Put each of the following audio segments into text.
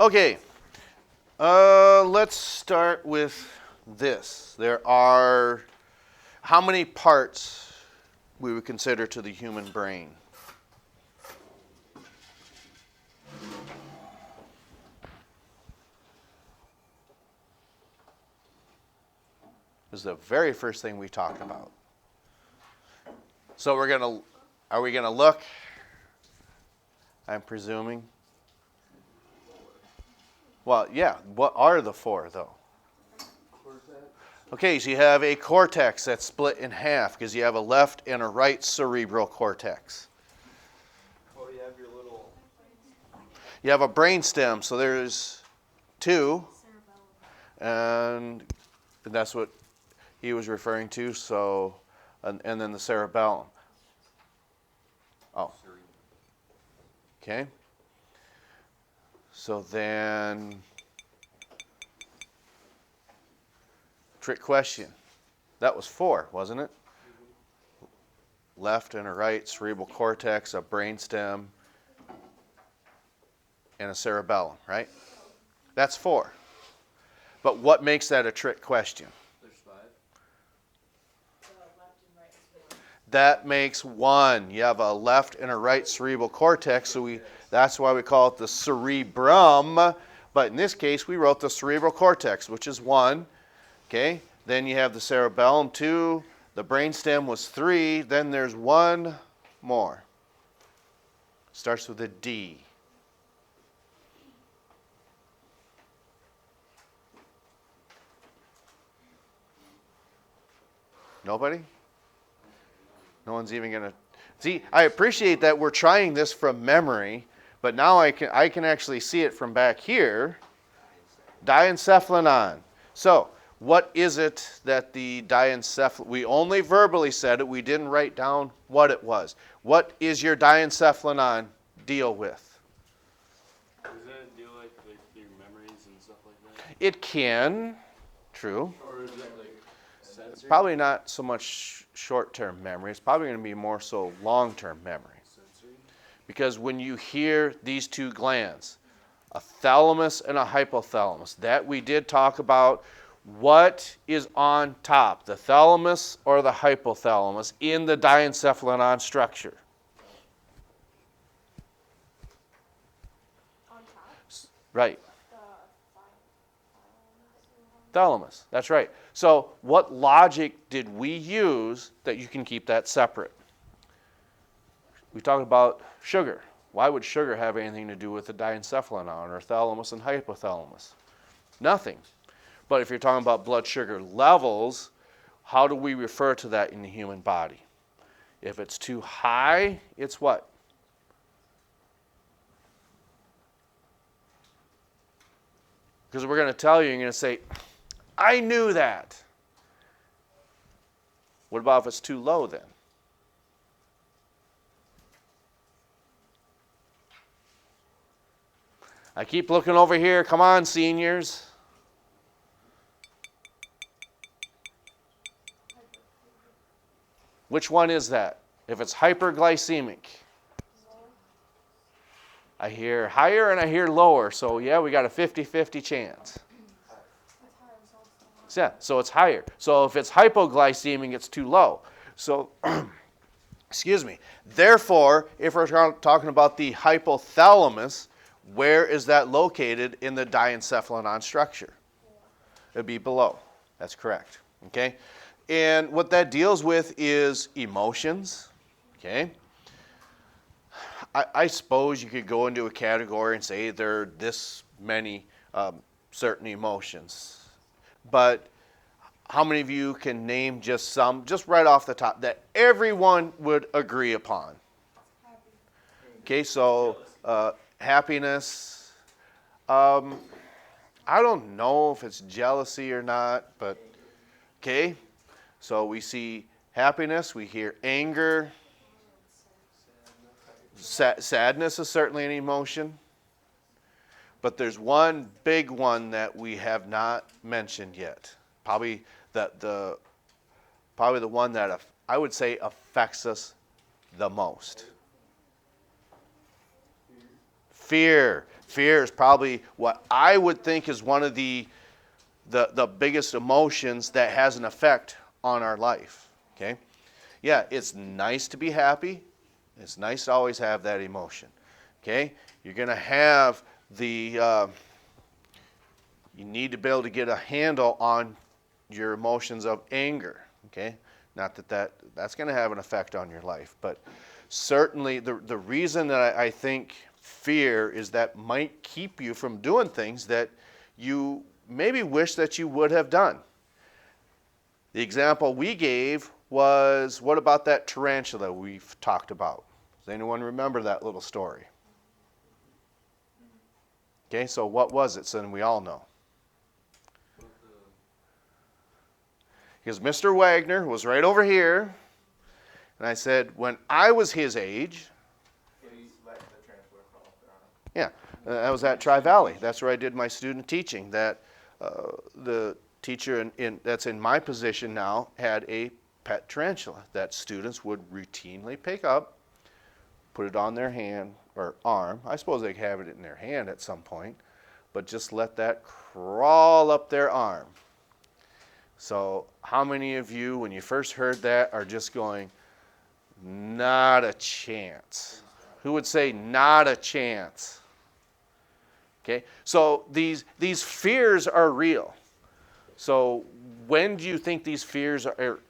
Okay, let's start with this. There are how many parts we would consider to the human brain? This is the very first thing we talked about. So are we gonna look? I'm presuming. Well, yeah, what are the four though? Okay, so you have a cortex that's split in half because you have a left and a right cerebral cortex. Oh, you have your little... You have a brainstem, so there's two, and that's what he was referring to. So, and then the cerebellum. Oh, okay. So then, trick question. That was four, wasn't it? Left and a right cerebral cortex, a brainstem, and a cerebellum, right? That's four. But what makes that a trick question? There's five. That makes one. You have a left and a right cerebral cortex, so that's why we call it the cerebrum. But in this case, we wrote the cerebral cortex, which is one. Okay. Then you have the cerebellum, two. The brainstem was three. Then there's one more. Starts with a D. Nobody? No one's even going to... See, I appreciate that we're trying this from memory, but now I can actually see it from back here. Diencephalinon. So, what is it that the diencephalinon... We only verbally said it. We didn't write down what it was. What is your diencephalinon deal with? Doesn't it deal like your memories and stuff like that? It can. True. Or is it like sensory? Probably not so much short-term memory. It's probably going to be more so long-term memory. Sensory? Because when you hear these two glands, a thalamus and a hypothalamus, that we did talk about, what is on top, the thalamus or the hypothalamus, in the diencephalinon structure? On top? Right. The Thalamus, that's right. So what logic did we use that you can keep that separate? We talked about sugar. Why would sugar have anything to do with the diencephalinon or thalamus and hypothalamus? Nothing. But if you're talking about blood sugar levels, how do we refer to that in the human body? If it's too high, it's what? Because we're going to tell you, you're going to say, I knew that. What about if it's too low then? I keep looking over here. Come on, seniors. Which one is that? If it's hyperglycemic. I hear higher and I hear lower. So yeah, we got a 50-50 chance. Yeah, so it's higher. So if it's hypoglycemic, it's too low. So, excuse me. Therefore, if we're talking about the hypothalamus, where is that located in the diencephalinon structure? It would be below. That's correct. Okay? And what that deals with is emotions. Okay? I suppose you could go into a category and say there are this many certain emotions. But how many of you can name just some, just right off the top, that everyone would agree upon? Okay, so happiness. I don't know if it's jealousy or not, but okay. So we see happiness, we hear anger. Sadness is certainly an emotion. But there's one big one that we have not mentioned yet. Probably the one that I would say affects us the most. Fear. Fear is probably what I would think is one of the biggest emotions that has an effect on our life. Okay? Yeah, it's nice to be happy. It's nice to always have that emotion. Okay? You're going to have you need to be able to get a handle on your emotions of anger. Okay? Not that's going to have an effect on your life, but certainly the reason that I think fear is that might keep you from doing things that you maybe wish that you would have done. The example we gave was, what about that tarantula we've talked about? Does anyone remember that little story? Okay, so what was it? So then we all know. Because Mr. Wagner was right over here, and I said, when I was his age, yeah, that was at Tri-Valley. That's where I did my student teaching. That the teacher that's in my position now had a pet tarantula that students would routinely pick up, put it on their hand or arm. I suppose they could have it in their hand at some point, but just let that crawl up their arm. So how many of you, when you first heard that, are just going, not a chance? Who would say not a chance? Okay, so these fears are real. So when do you think these fears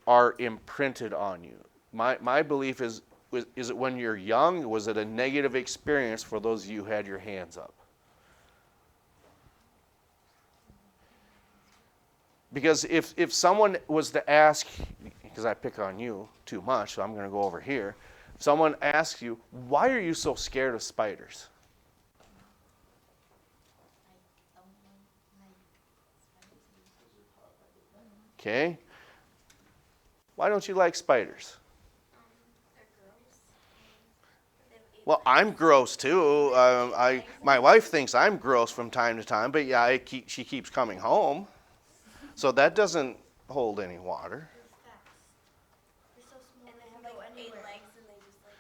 are imprinted on you? My belief is it when you're young? Was it a negative experience for those of you who had your hands up? Because if someone was to ask, because I pick on you too much, so I'm going to go over here. If someone asks you, why are you so scared of spiders? Okay. Why don't you like spiders? They're gross. Well, I'm gross too. My wife thinks I'm gross from time to time, but yeah, she keeps coming home. So that doesn't hold any water. They're so small. And they have like 8 legs and they just like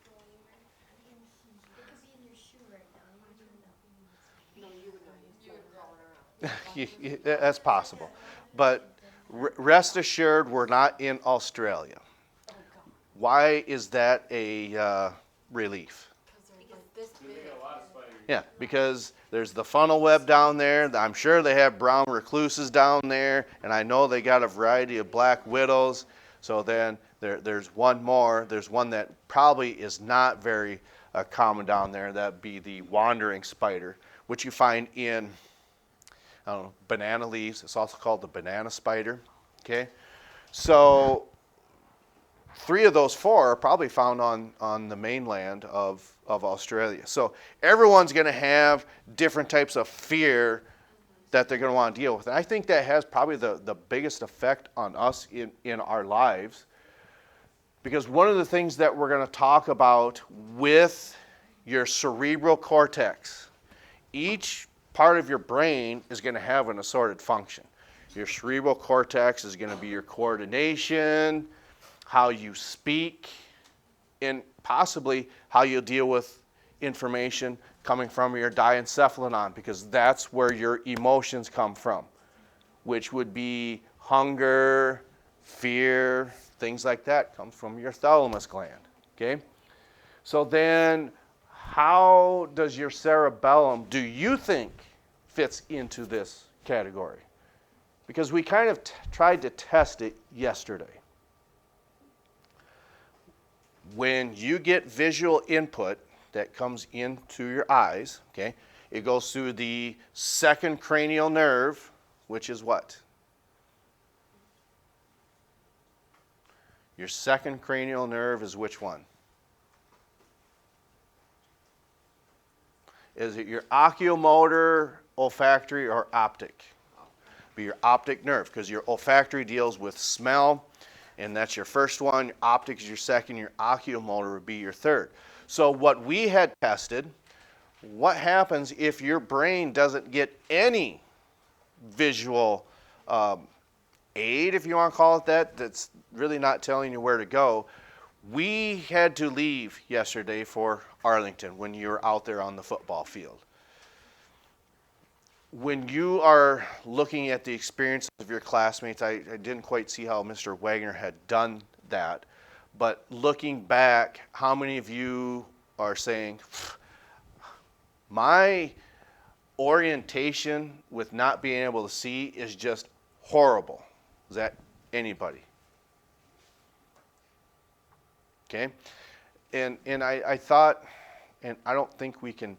go anywhere. They could be in your shoe right now. You wouldn't know. No, you would not. You would crawl around. That's possible. But rest assured, we're not in Australia. Why is that a relief? Because they're like this big. Yeah, because there's the funnel web down there. I'm sure they have brown recluses down there, and I know they got a variety of black widows. So then there's one more. There's one that probably is not very common down there. That'd be the wandering spider, which you find in banana leaves. It's also called the banana spider. Okay, so 3 of those 4 are probably found on the mainland of Australia. So everyone's going to have different types of fear that they're going to want to deal with. And I think that has probably the biggest effect on us in our lives. Because one of the things that we're going to talk about with your cerebral cortex, each part of your brain is going to have an assorted function. Your cerebral cortex is going to be your coordination, how you speak, and possibly how you deal with information coming from your diencephalinon, because that's where your emotions come from, which would be hunger, fear, things like that comes from your thalamus gland. Okay? So then how does your cerebellum, do you think, fits into this category? Because we kind of tried to test it yesterday. When you get visual input that comes into your eyes, okay, it goes through the second cranial nerve, which is what? Your second cranial nerve is which one? Is it your oculomotor, olfactory, or optic? Be your optic nerve, because your olfactory deals with smell, and that's your first one. Your optic is your second. Your oculomotor would be your third. So what we had tested, what happens if your brain doesn't get any visual aid, if you want to call it that, that's really not telling you where to go. We had to leave yesterday for Arlington when you were out there on the football field. When you are looking at the experience of your classmates, I didn't quite see how Mr. Wagner had done that, but looking back, how many of you are saying, my orientation with not being able to see is just horrible? Is that anybody? Okay, and I thought, and I don't think we can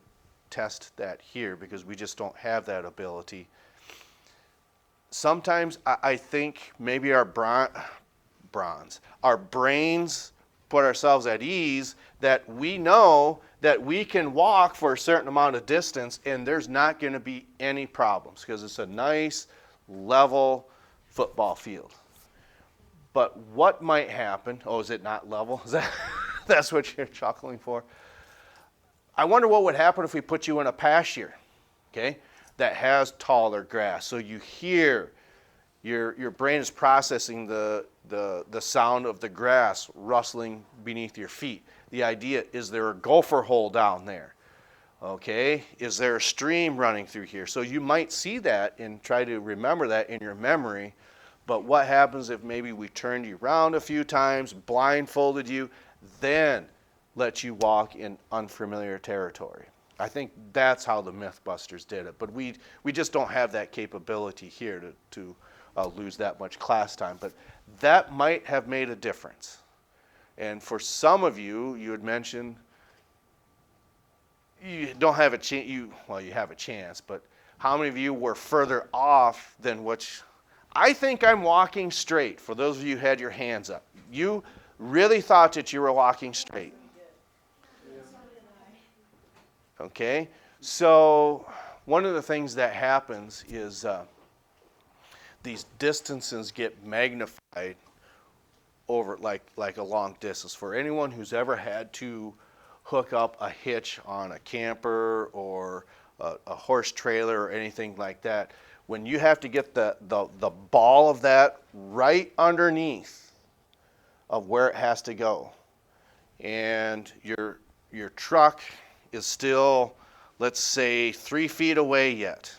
test that here because we just don't have that ability. Sometimes I think maybe our brains put ourselves at ease that we know that we can walk for a certain amount of distance and there's not going to be any problems because it's a nice, level football field. But what might happen? Oh, is it not level? Is that's what you're chuckling for? I wonder what would happen if we put you in a pasture, okay, that has taller grass. So you hear, your brain is processing the sound of the grass rustling beneath your feet. The idea, is there a gopher hole down there? Okay, is there a stream running through here? So you might see that and try to remember that in your memory. But what happens if maybe we turned you around a few times, blindfolded you, then let you walk in unfamiliar territory? I think that's how the Mythbusters did it. But we just don't have that capability here to lose that much class time. But that might have made a difference. And for some of you, you had mentioned you don't have a chance. Well, you have a chance, but how many of you were further off than which? I think I'm walking straight. For those of you who had your hands up, you really thought that you were walking straight. Okay, so one of the things that happens is these distances get magnified over like a long distance. For anyone who's ever had to hook up a hitch on a camper or a horse trailer or anything like that, when you have to get the ball of that right underneath of where it has to go, and your truck is still, let's say, 3 feet away yet,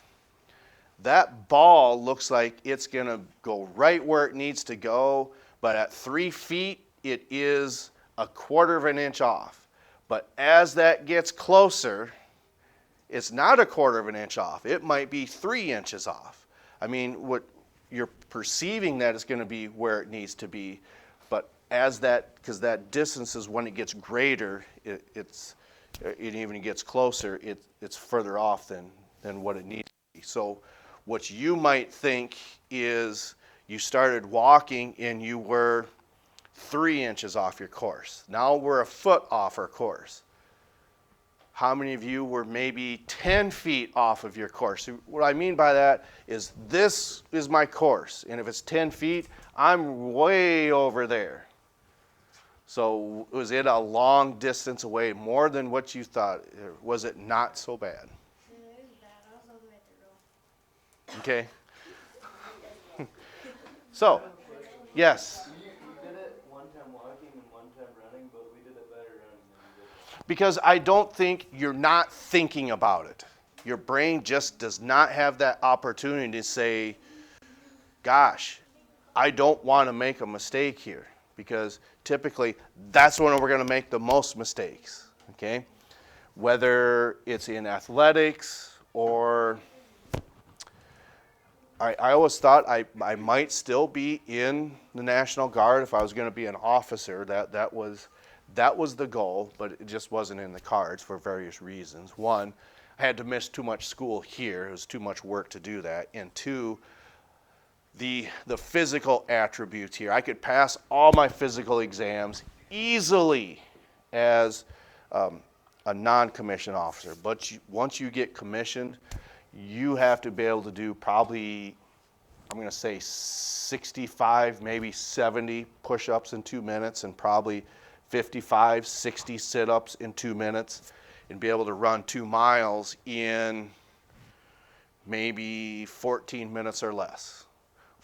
that ball looks like it's going to go right where it needs to go, but at 3 feet, it is a quarter of an inch off. But as that gets closer, it's not a quarter of an inch off. It might be 3 inches off. I mean, what you're perceiving that is going to be where it needs to be, but as that, because that distance is when it gets greater, it even gets closer, it's further off than what it needs to be. So what you might think is you started walking and you were 3 inches off your course. Now we're a foot off our course. How many of you were maybe 10 feet off of your course? What I mean by that is this is my course, and if it's 10 feet, I'm way over there. So was it a long distance away, more than what you thought? Was it not so bad? It was bad. I was all the way at the row. Okay. So, yes. We did it one time walking and one time running, but we did it better running than we did. Because I don't think you're not thinking about it. Your brain just does not have that opportunity to say, gosh, I don't want to make a mistake here. Because typically, that's when we're going to make the most mistakes, okay? Whether it's in athletics or I always thought I might still be in the National Guard if I was going to be an officer. That was the goal, but it just wasn't in the cards for various reasons. One, I had to miss too much school here. It was too much work to do that. And two, the physical attributes here. I could pass all my physical exams easily as a non-commissioned officer. But once you get commissioned, you have to be able to do probably, I'm going to say 65, maybe 70 push-ups in 2 minutes and probably 55, 60 sit-ups in 2 minutes and be able to run 2 miles in maybe 14 minutes or less.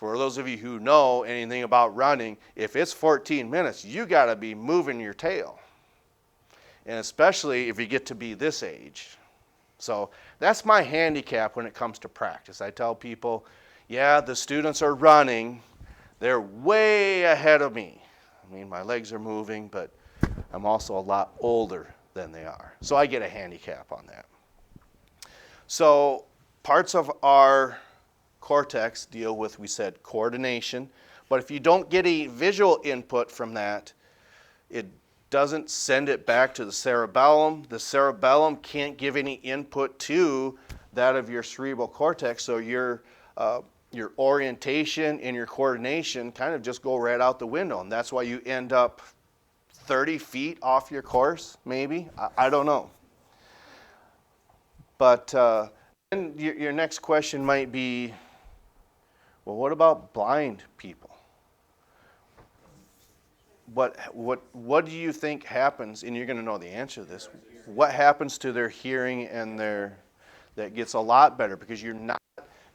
For those of you who know anything about running, if it's 14 minutes, you got to be moving your tail. And especially if you get to be this age. So that's my handicap when it comes to practice. I tell people, yeah, the students are running. They're way ahead of me. I mean, my legs are moving, but I'm also a lot older than they are. So I get a handicap on that. So parts of our cortex deal with, we said, coordination. But if you don't get a visual input from that, it doesn't send it back to the cerebellum. The cerebellum can't give any input to that of your cerebral cortex, so your orientation and your coordination kind of just go right out the window, and that's why you end up 30 feet off your course, maybe. I don't know. But then your next question might be, well, what about blind people? What do you think happens, and you're going to know the answer to this, what happens to their hearing and that gets a lot better because you're not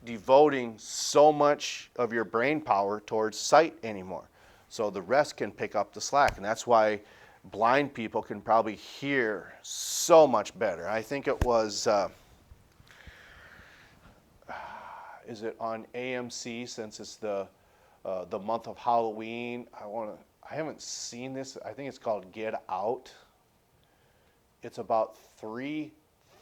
devoting so much of your brain power towards sight anymore. So the rest can pick up the slack, and that's why blind people can probably hear so much better. I think it was, is it on AMC, since it's the month of Halloween? I haven't seen this. I think it's called Get Out. It's about 3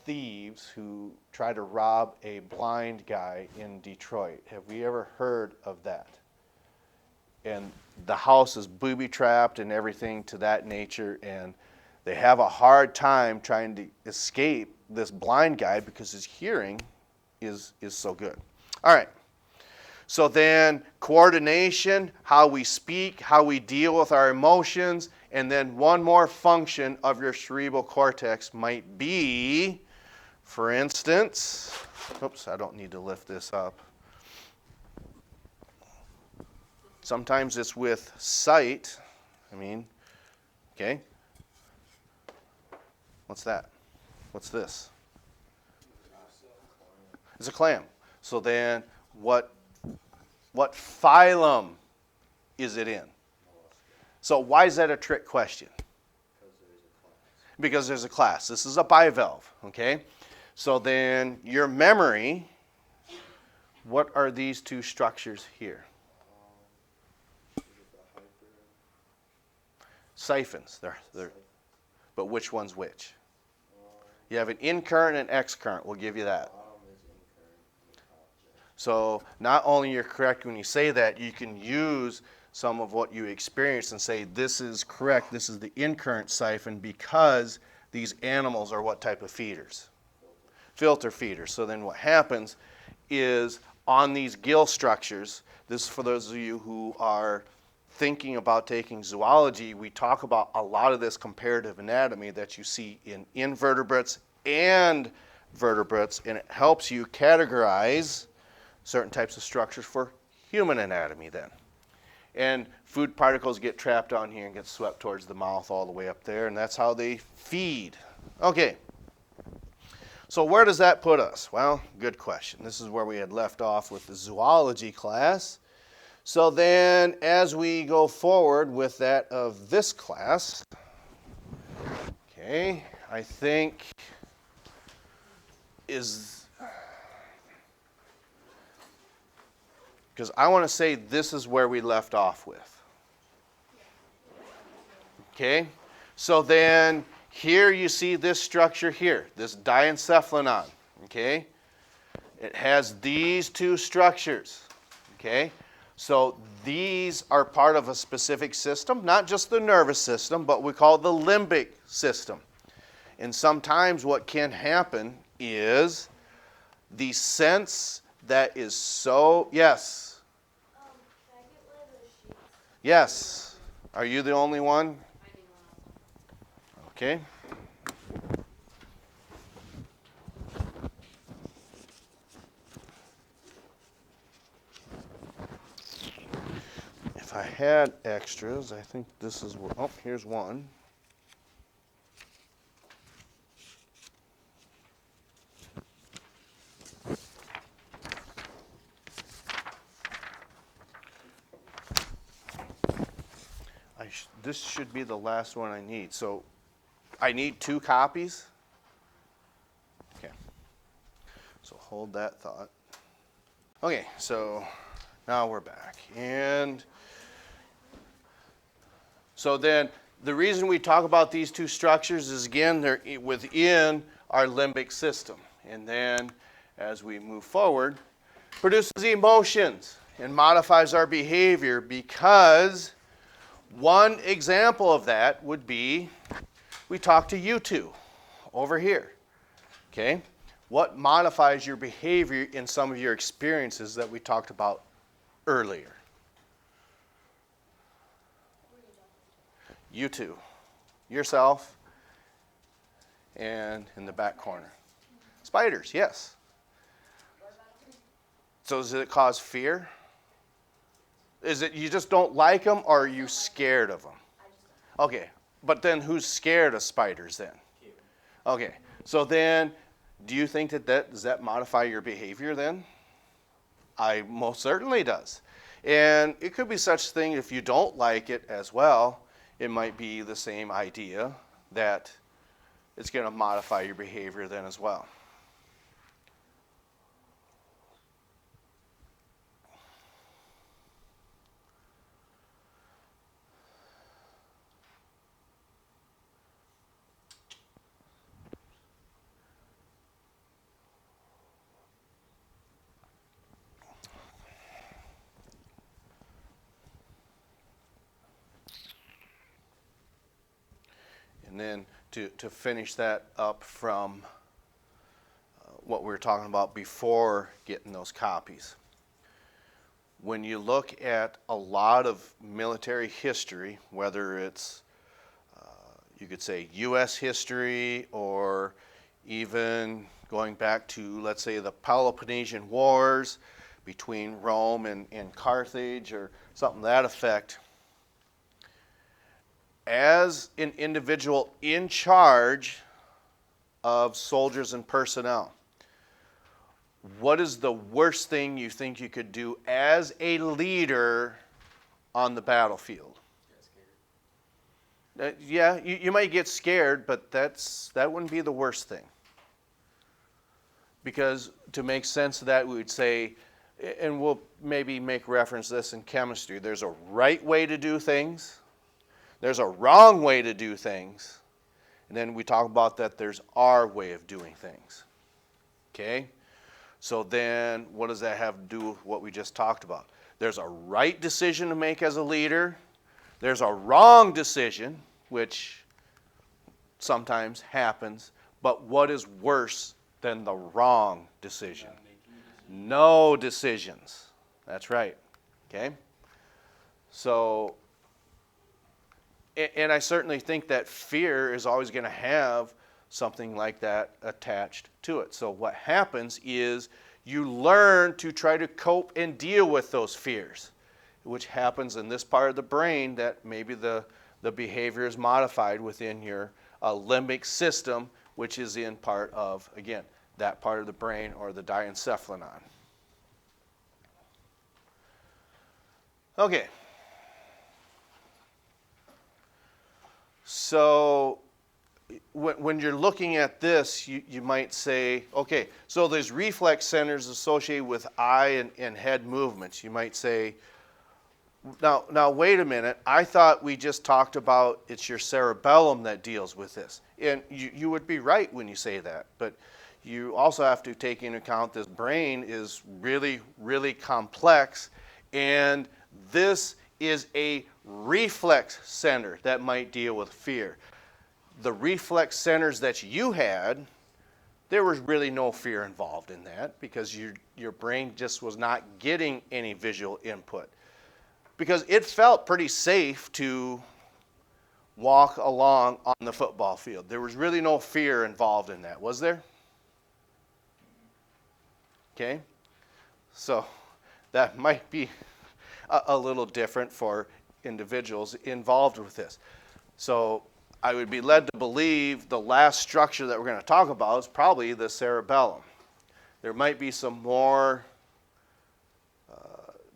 thieves who try to rob a blind guy in Detroit. Have we ever heard of that? And the house is booby-trapped and everything to that nature, and they have a hard time trying to escape this blind guy because his hearing is so good. All right. So then coordination, how we speak, how we deal with our emotions, and then one more function of your cerebral cortex might be, for instance, oops, I don't need to lift this up. Sometimes it's with sight. Okay. What's that? What's this? It's a clam. So then what phylum is it in? So why is that a trick question? Because there's a class. This is a bivalve, okay? So then your memory, what are these 2 structures here? Siphons. But which one's which? You have an in current and X current. We'll give you that. So not only you're correct when you say that, you can use some of what you experienced and say, this is correct, this is the in current siphon because these animals are what type of feeders? Filter feeders. So then what happens is on these gill structures, this is for those of you who are thinking about taking zoology, we talk about a lot of this comparative anatomy that you see in invertebrates and vertebrates, and it helps you categorize certain types of structures for human anatomy then. And food particles get trapped on here and get swept towards the mouth all the way up there, and that's how they feed. Okay. So where does that put us? Well, good question. This is where we had left off with the zoology class. So then as we go forward with that of this class, okay, I think because I want to say this is where we left off with. Okay? So then here you see this structure here, this diencephalonon. Okay? It has these 2 structures. Okay? So these are part of a specific system, not just the nervous system, but we call it the limbic system. And sometimes what can happen is the sense that is so, yes. Can I get one of those sheets? Yes. Are you the only one? Okay. If I had extras, I think this is where, oh, here's one. this should be the last one I need. So I need 2 copies. Okay. So hold that thought. Okay, so now we're back. And so then the reason we talk about these 2 structures is, again, they're within our limbic system. And then as we move forward, produces emotions and modifies our behavior, because one example of that would be, we talk to you 2 over here. Okay? What modifies your behavior in some of your experiences that we talked about earlier? You 2. Yourself, and in the back corner. Spiders, yes. So does it cause fear? Is it you just don't like them, or are you scared of them? Okay, but then who's scared of spiders then? Okay, so then do you think does that modify your behavior then? I most certainly does. And it could be such thing, if you don't like it as well, it might be the same idea that it's going to modify your behavior then as well. And then to finish that up from what we were talking about before getting those copies. When you look at a lot of military history, whether it's, you could say, U.S. history, or even going back to, let's say, the Peloponnesian Wars between Rome and Carthage, or something to that effect, as an individual in charge of soldiers and personnel, what is the worst thing you think you could do as a leader on the battlefield? Yeah, you might get scared, but that wouldn't be the worst thing. Because to make sense of that, we would say, and we'll maybe make reference to this in chemistry, there's a right way to do things, there's a wrong way to do things, and then we talk about that there's our way of doing things. Okay? So then what does that have to do with what we just talked about? There's a right decision to make as a leader. There's a wrong decision, which sometimes happens. But what is worse than the wrong decision? No decisions. That's right. Okay? So, and I certainly think that fear is always going to have something like that attached to it. So what happens is you learn to try to cope and deal with those fears, which happens in this part of the brain that maybe the behavior is modified within your limbic system, which is in part of, again, that part of the brain, or the diencephalinon. Okay. So when you're looking at this, you might say, okay, so there's reflex centers associated with eye and head movements. You might say, now wait a minute, I thought we just talked about it's your cerebellum that deals with this. And you would be right when you say that, but you also have to take into account this brain is really, really complex, and this is a reflex center that might deal with fear. The reflex centers that you had, there was really no fear involved in that, because your brain just was not getting any visual input. Because it felt pretty safe to walk along on the football field. There was really no fear involved in that, was there? Okay? So that might be a little different for individuals involved with this. So I would be led to believe the last structure that we're going to talk about is probably the cerebellum. There might be some more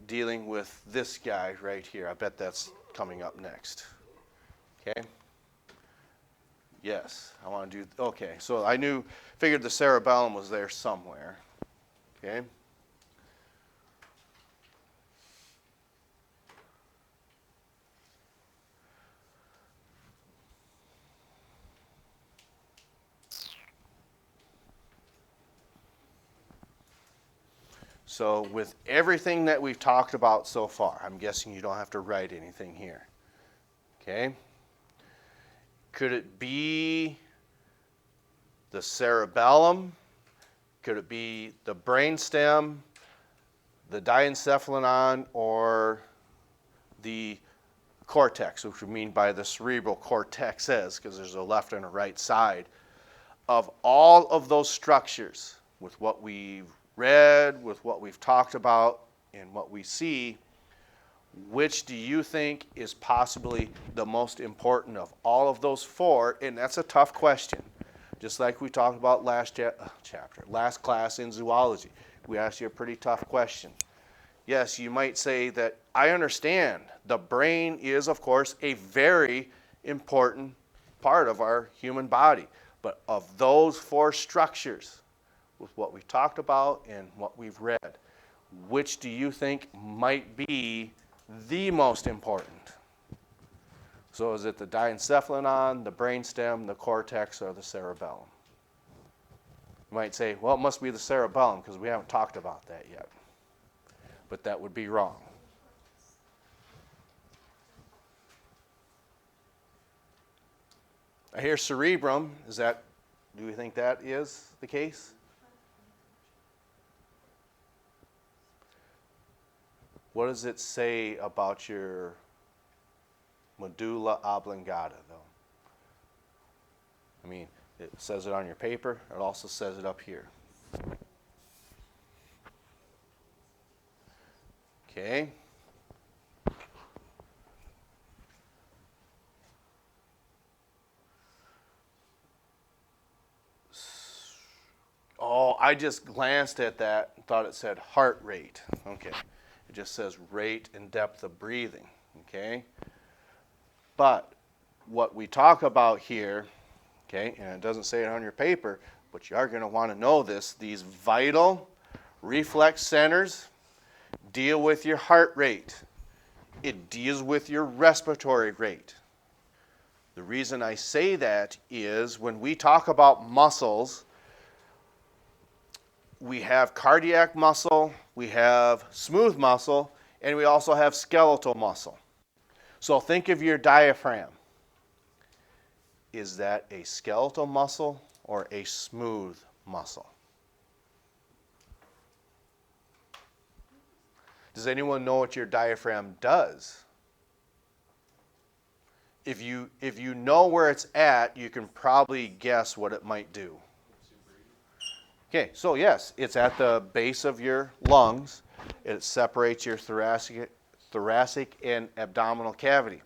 dealing with this guy right here. I bet that's coming up next. Okay. Yes, I want to do, okay, so figured the cerebellum was there somewhere. Okay. So with everything that we've talked about so far, I'm guessing you don't have to write anything here. Okay? Could it be the cerebellum? Could it be the brainstem, the diencephalonon, or the cortex, which we mean by the cerebral cortexes, because there's a left and a right side? Of all of those structures, with what we've read, with what we've talked about, and what we see, which do you think is possibly the most important of all of those four? And that's a tough question. Just like we talked about last class in zoology. We asked you a pretty tough question. Yes, you might say that I understand the brain is, of course, a very important part of our human body. But of those four structures, with what we've talked about and what we've read, which do you think might be the most important? So is it the diencephalonon, the brainstem, the cortex, or the cerebellum? You might say, well, it must be the cerebellum because we haven't talked about that yet. But that would be wrong. I hear cerebrum. Do you think that is the case? What does it say about your medulla oblongata, though? I mean, it says it on your paper. It also says it up here. Okay. Oh, I just glanced at that and thought it said heart rate. Okay. It just says rate and depth of breathing. Okay. But what we talk about here, okay, and it doesn't say it on your paper, but you are going to want to know this, these vital reflex centers deal with your heart rate. It deals with your respiratory rate. The reason I say that is when we talk about muscles, we have cardiac muscle, we have smooth muscle, and we also have skeletal muscle. So think of your diaphragm. Is that a skeletal muscle or a smooth muscle? Does anyone know what your diaphragm does? If you know where it's at, you can probably guess what it might do. Okay, so yes, it's at the base of your lungs. It separates your thoracic and abdominal cavity.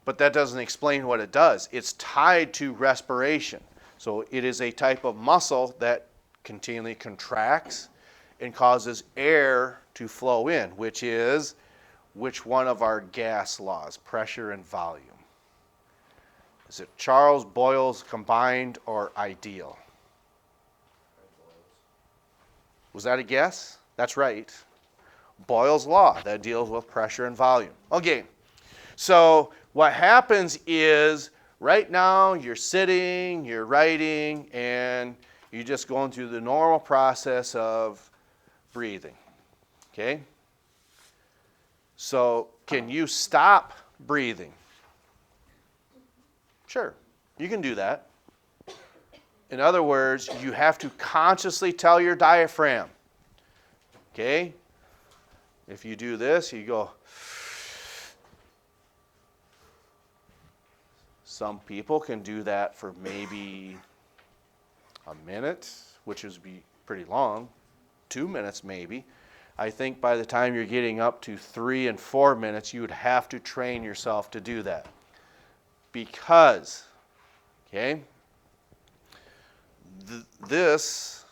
But that doesn't explain what it does. It's tied to respiration. So it is a type of muscle that continually contracts and causes air to flow in, which is which one of our gas laws, pressure and volume? Is it Charles Boyle's combined or ideal? Was that a guess? That's right. Boyle's law, that deals with pressure and volume. Okay, so what happens is right now you're sitting, you're writing, and you're just going through the normal process of breathing. Okay? So can you stop breathing? Sure, you can do that. In other words, you have to consciously tell your diaphragm. Okay? If you do this, you go. Some people can do that for maybe a minute, which would be pretty long. 2 minutes maybe. I think by the time you're getting up to 3 and 4 minutes, you would have to train yourself to do that. Because, okay, this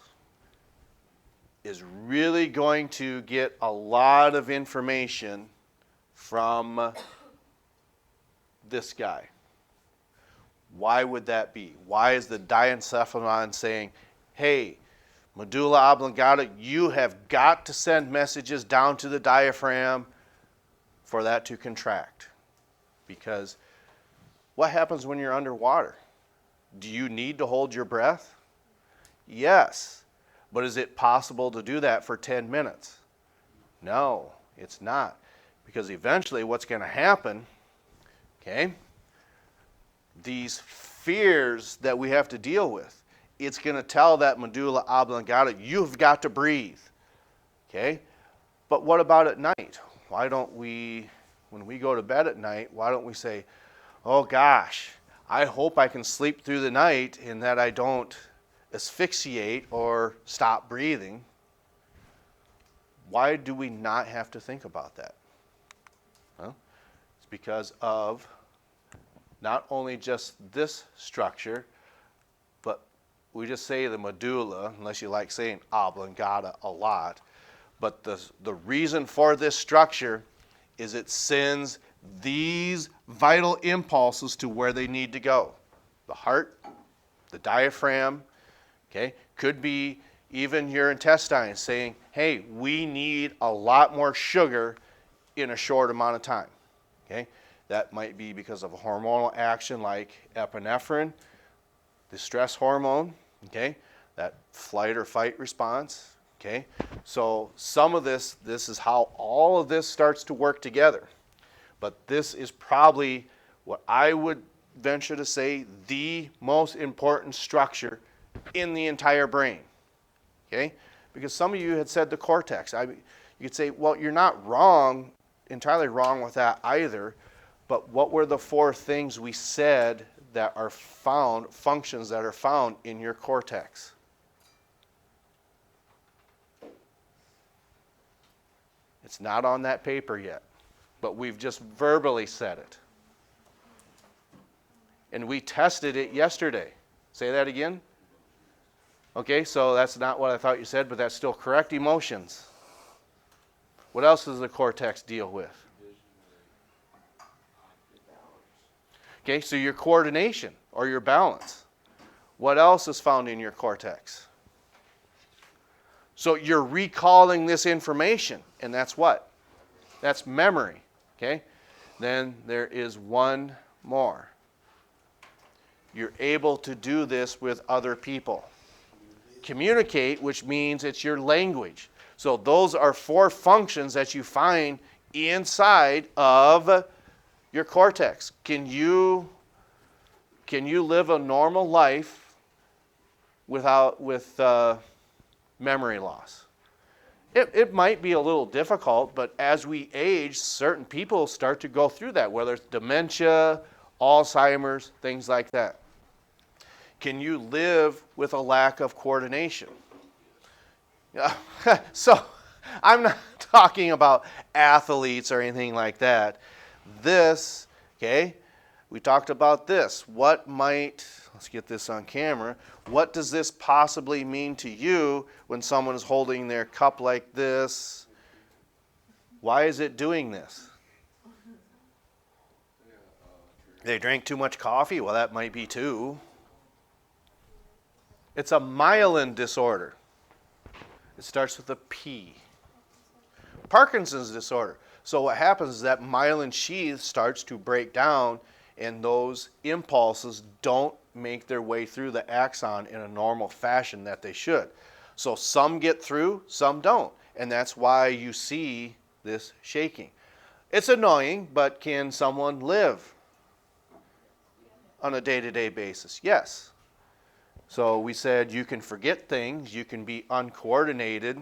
is really going to get a lot of information from this guy. Why would that be? Why is the diencephalon saying, hey, medulla oblongata, you have got to send messages down to the diaphragm for that to contract? Because what happens when you're underwater? Do you need to hold your breath? Yes. But is it possible to do that for 10 minutes? No, it's not. Because eventually what's going to happen, okay, these fears that we have to deal with, it's going to tell that medulla oblongata, you've got to breathe. Okay? But what about at night? Why don't we, when we go to bed at night, why don't we say, oh gosh, I hope I can sleep through the night and that I don't asphyxiate or stop breathing? Why do we not have to think about that? Well, it's because of not only just this structure, but we just say the medulla, unless you like saying oblongata a lot, but the reason for this structure is it sends these vital impulses to where they need to go. The heart, the diaphragm, okay, could be even your intestines saying, hey, we need a lot more sugar in a short amount of time. Okay? That might be because of a hormonal action like epinephrine, the stress hormone, okay? That flight or fight response, okay? So some of this is how all of this starts to work together. But this is probably what I would venture to say the most important structure in the entire brain, okay? Because some of you had said the cortex. You could say, well, you're not wrong, entirely wrong with that either, but what were the 4 things we said that are found, functions that are found in your cortex? It's not on that paper yet, but we've just verbally said it. And we tested it yesterday. Say that again? Okay, so that's not what I thought you said, but that's still correct. Emotions. What else does the cortex deal with? Okay, so your coordination or your balance. What else is found in your cortex? So you're recalling this information, and that's what? That's memory. Okay? Then there is one more. You're able to do this with other people. Communicate, which means it's your language. So those are 4 functions that you find inside of your cortex. Can you live a normal life with memory loss? It might be a little difficult, but as we age, certain people start to go through that, whether it's dementia, Alzheimer's, things like that. Can you live with a lack of coordination? Yeah. So I'm not talking about athletes or anything like that. This, okay, we talked about this. Let's get this on camera. What does this possibly mean to you when someone is holding their cup like this? Why is it doing this? They drank too much coffee? Well, that might be too. It's a myelin disorder. It starts with a P. Parkinson's disorder. So what happens is that myelin sheath starts to break down, and those impulses don't make their way through the axon in a normal fashion that they should. So some get through, some don't. And that's why you see this shaking. It's annoying, but can someone live on a day-to-day basis? Yes. So we said you can forget things, you can be uncoordinated.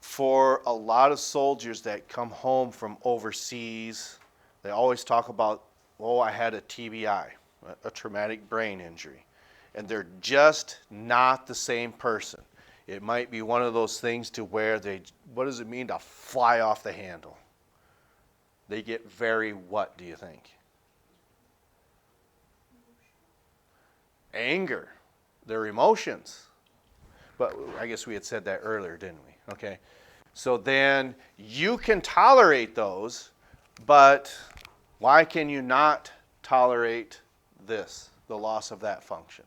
For a lot of soldiers that come home from overseas, they always talk about, oh, I had a TBI, a traumatic brain injury. And they're just not the same person. It might be one of those things to where what does it mean to fly off the handle? They get very what, do you think? Anger, their emotions. But I guess we had said that earlier, didn't we? Okay. So then you can tolerate those, but why can you not tolerate this, the loss of that function.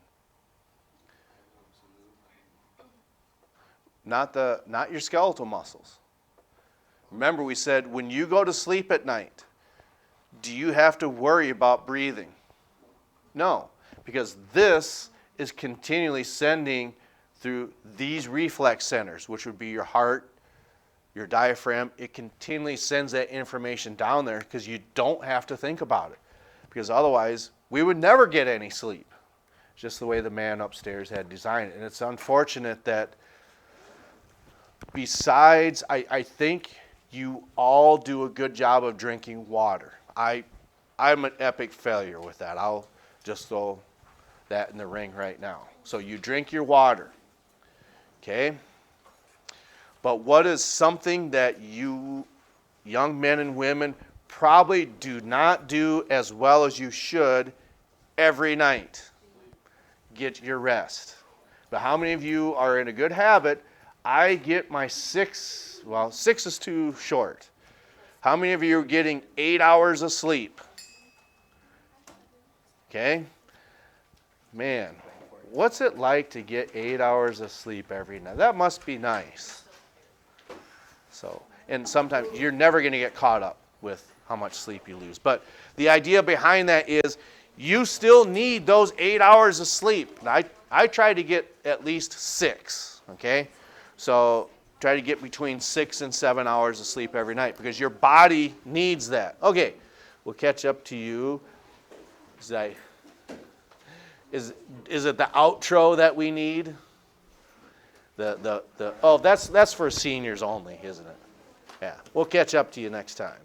Not your skeletal muscles. Remember, we said when you go to sleep at night, do you have to worry about breathing? No, because this is continually sending through these reflex centers, which would be your heart, your diaphragm. It continually sends that information down there because you don't have to think about it. Because otherwise, we would never get any sleep. Just the way the man upstairs had designed it. And it's unfortunate that besides, I think you all do a good job of drinking water. I'm an epic failure with that. I'll just throw that in the ring right now. So you drink your water, okay? But what is something that you young men and women probably do not do as well as you should every night? Get your rest. But how many of you are in a good habit? I get my 6 is too short. How many of you are getting 8 hours of sleep? Okay? Man, what's it like to get 8 hours of sleep every night? That must be nice. So, and sometimes you're never going to get caught up with how much sleep you lose. But the idea behind that is you still need those 8 hours of sleep. I try to get at least 6, okay? So try to get between 6 and 7 hours of sleep every night because your body needs that. Okay, we'll catch up to you. Is it the outro that we need? Oh, that's for seniors only, isn't it? Yeah, we'll catch up to you next time.